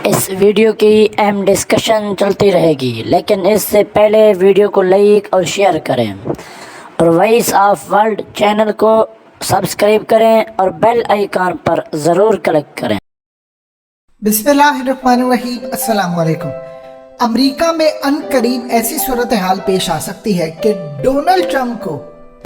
اس video کی اہم discussion چلتی رہے گی، لیکن اس سے پہلے ویڈیو کو لائک اور شیئر کریں اور وائس آف ورلڈ چینل کو سبسکرائب کریں اور بیل آئیکن پر ضرور کلک کریں۔ بسم اللہ الرحمن الرحیم۔ السلام علیکم۔ امریکہ میں عنقریب ایسی صورتحال پیش آ سکتی ہے کہ ڈونلڈ ٹرمپ کو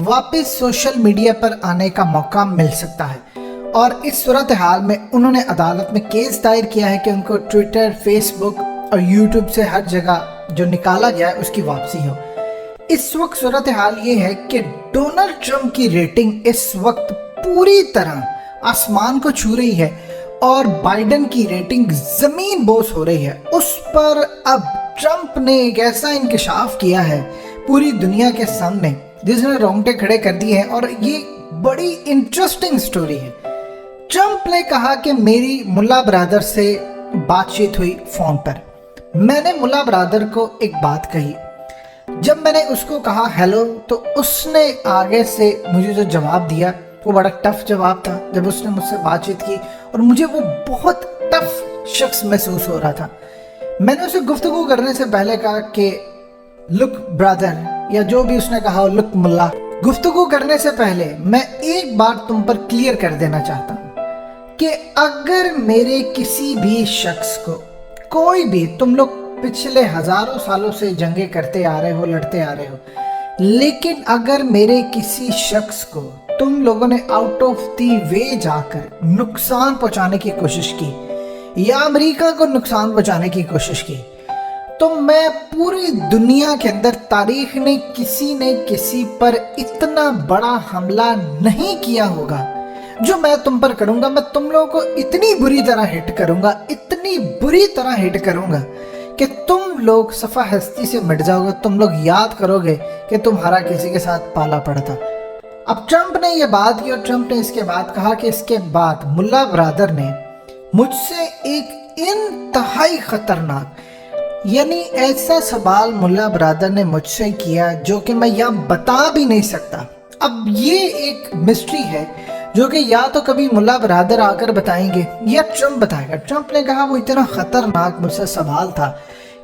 واپس سوشل میڈیا پر آنے کا موقع مل سکتا ہے، اور اس صورتحال میں انہوں نے عدالت میں کیس دائر کیا ہے کہ ان کو ٹویٹر، فیس بک اور یوٹیوب سے ہر جگہ جو نکالا گیا ہے اس کی واپسی ہو۔ اس وقت صورتحال یہ ہے کہ ڈونلڈ ٹرمپ کی ریٹنگ اس وقت پوری طرح آسمان کو چھو رہی ہے اور بائیڈن کی ریٹنگ زمین بوس ہو رہی ہے۔ اس پر اب ٹرمپ نے ایک ایسا انکشاف کیا ہے پوری دنیا کے سامنے جس نے رونگٹے کھڑے کر دیے ہیں، اور یہ بڑی انٹرسٹنگ سٹوری ہے۔ ٹرمپ نے کہا کہ میری ملا برادر سے بات چیت ہوئی فون پر۔ میں نے ملا برادر کو ایک بات کہی۔ جب میں نے اس کو کہا ہیلو، تو اس نے آگے سے مجھے جو جواب دیا وہ بڑا ٹف جواب تھا۔ جب اس نے مجھ سے بات چیت کی اور مجھے وہ بہت ٹف شخص محسوس ہو رہا تھا، میں نے اسے گفتگو کرنے سے پہلے کہا کہ لک برادر، یا جو بھی اس نے کہا، لک ملا، گفتگو کرنے سے پہلے میں ایک بات تم پر کلیئر کر دینا چاہتا ہوں کہ اگر میرے کسی بھی شخص کو، کوئی بھی، تم لوگ پچھلے ہزاروں سالوں سے جنگیں کرتے آ رہے ہو، لڑتے آ رہے ہو، لیکن اگر میرے کسی شخص کو تم لوگوں نے آؤٹ آف دی وے جا کر نقصان پہنچانے کی کوشش کی یا امریکہ کو نقصان پہنچانے کی کوشش کی، تو میں پوری دنیا کے اندر تاریخ نے کسی پر اتنا بڑا حملہ نہیں کیا ہوگا جو میں تم پر کروں گا۔ میں تم لوگوں کو اتنی بری طرح ہٹ کروں گا کہ تم لوگ صفحہ ہستی سے مٹ جاؤ گے۔ تم لوگ یاد کرو گے کہ تمہارا کسی کے ساتھ پالا پڑا تھا۔ اب ٹرمپ نے یہ بات کی، اور ٹرمپ نے اس کے بعد کہا کہ اس کے بعد ملا برادر نے مجھ سے ایک انتہائی خطرناک، یعنی ایسا سوال ملا برادر نے مجھ سے کیا جو کہ میں یہاں بتا بھی نہیں سکتا۔ اب یہ ایک مسٹری ہے جو کہ یا تو کبھی ملا برادر آ کر بتائیں گے یا ٹرمپ بتائے گا۔ ٹرمپ نے کہا وہ اتنا خطرناک مجھ سے سوال تھا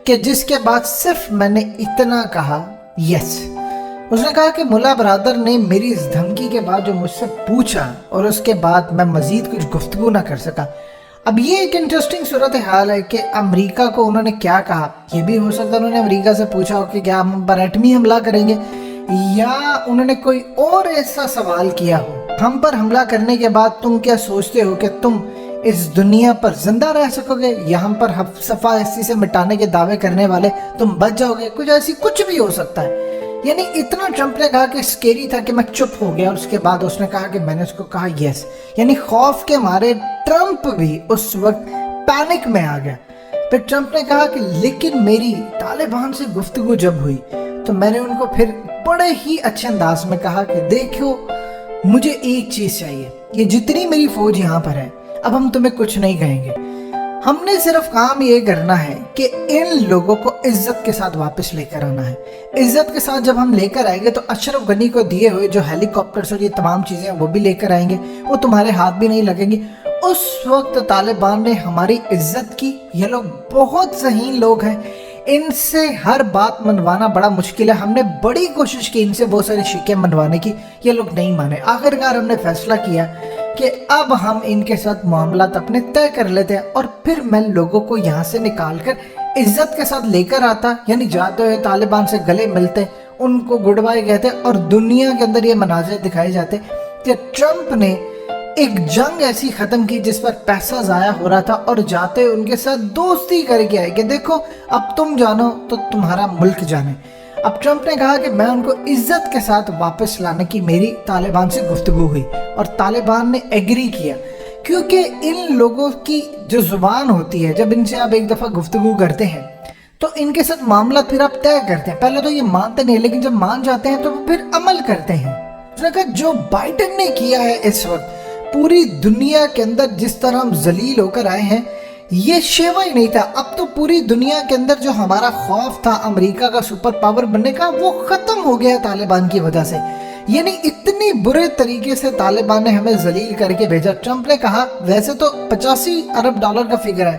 کہ جس کے بعد صرف میں نے اتنا کہا یس۔ اس نے کہا کہ ملا برادر نے میری اس دھمکی کے بعد جو مجھ سے پوچھا، اور اس کے بعد میں مزید کچھ گفتگو نہ کر سکا۔ اب یہ ایک انٹرسٹنگ صورتحال ہے کہ امریکہ کو انہوں نے کیا کہا۔ یہ بھی ہو سکتا ہے انہوں نے امریکہ سے پوچھا ہو کہ کیا ہم پر ایٹمی حملہ کریں گے، یا انہوں نے کوئی اور ایسا سوال کیا ہو، ہم پر حملہ کرنے کے بعد تم کیا سوچتے ہو کہ تم اس دنیا پر زندہ رہ سکو گے، یا ہم پر صفحہ ہستی سے مٹانے کے دعوے کرنے والے تم بچ جاؤ گے۔ کچھ بھی ہو سکتا ہے۔ یعنی اتنا ٹرمپ نے کہا کہ اسکیری تھا کہ میں چپ ہو گیا، اور اس کے بعد اس نے کہا کہ میں نے اس کو کہا یس۔ یعنی خوف کے مارے ٹرمپ بھی اس وقت پینک میں آ گیا۔ پھر ٹرمپ نے کہا کہ لیکن میری طالبان سے گفتگو جب ہوئی تو میں نے ان کو پھر بڑے ہی اچھے انداز میں کہا کہ دیکھو، مجھے ایک چیز چاہیے، یہ جتنی میری فوج یہاں پر ہے، اب ہم تمہیں کچھ نہیں کہیں گے، ہم نے صرف کام یہ کرنا ہے کہ ان لوگوں کو عزت کے ساتھ واپس لے کر آنا ہے۔ عزت کے ساتھ جب ہم لے کر آئیں گے تو اشرف غنی کو دیے ہوئے جو ہیلی کاپٹرز اور یہ تمام چیزیں وہ بھی لے کر آئیں گے، وہ تمہارے ہاتھ بھی نہیں لگیں گی۔ اس وقت طالبان نے ہماری عزت کی۔ یہ لوگ بہت ذہین لوگ ہیں، ان سے ہر بات منوانا بڑا مشکل ہے۔ ہم نے بڑی کوشش کی ان سے بہت ساری شیکیں منوانے کی، یہ لوگ نہیں مانے۔ آخرکار ہم نے فیصلہ کیا کہ اب ہم ان کے ساتھ معاملات اپنے طے کر لیتے ہیں، اور پھر میں لوگوں کو یہاں سے نکال کر عزت کے ساتھ لے کر آتا، یعنی جاتے ہوئے طالبان سے گلے ملتے، ان کو گڈ بائی کہتے، اور دنیا کے اندر یہ مناظر دکھائے جاتے کہ ٹرمپ نے ایک جنگ ایسی ختم کی جس پر پیسہ ضائع ہو رہا تھا، اور جاتے ان کے ساتھ دوستی کر کے آئے کہ دیکھو اب تم جانو تو تمہارا ملک جانے۔ اب ٹرمپ نے کہا کہ میں ان کو عزت کے ساتھ واپس لانے کی میری طالبان سے گفتگو ہوئی، اور طالبان نے ایگری کیا، کیونکہ ان لوگوں کی جو زبان ہوتی ہے، جب ان سے آپ ایک دفعہ گفتگو کرتے ہیں تو ان کے ساتھ معاملات پھر آپ طے کرتے ہیں۔ پہلے تو یہ مانتے نہیں، لیکن جب مان جاتے ہیں تو وہ پھر عمل کرتے ہیں۔ اس نے کہا جو بائیڈن نے کیا ہے اس وقت پوری دنیا کے اندر، جس طرح ہم ذلیل ہو کر آئے ہیں، یہ شیوا ہی نہیں تھا۔ اب تو پوری دنیا کے اندر جو ہمارا خوف تھا امریکہ کا سپر پاور بننے کا، وہ ختم ہو گیا طالبان کی وجہ سے۔ یعنی اتنی برے طریقے سے طالبان نے ہمیں ذلیل کر کے بھیجا۔ ٹرمپ نے کہا ویسے تو $85 ارب کا فگر ہے،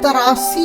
83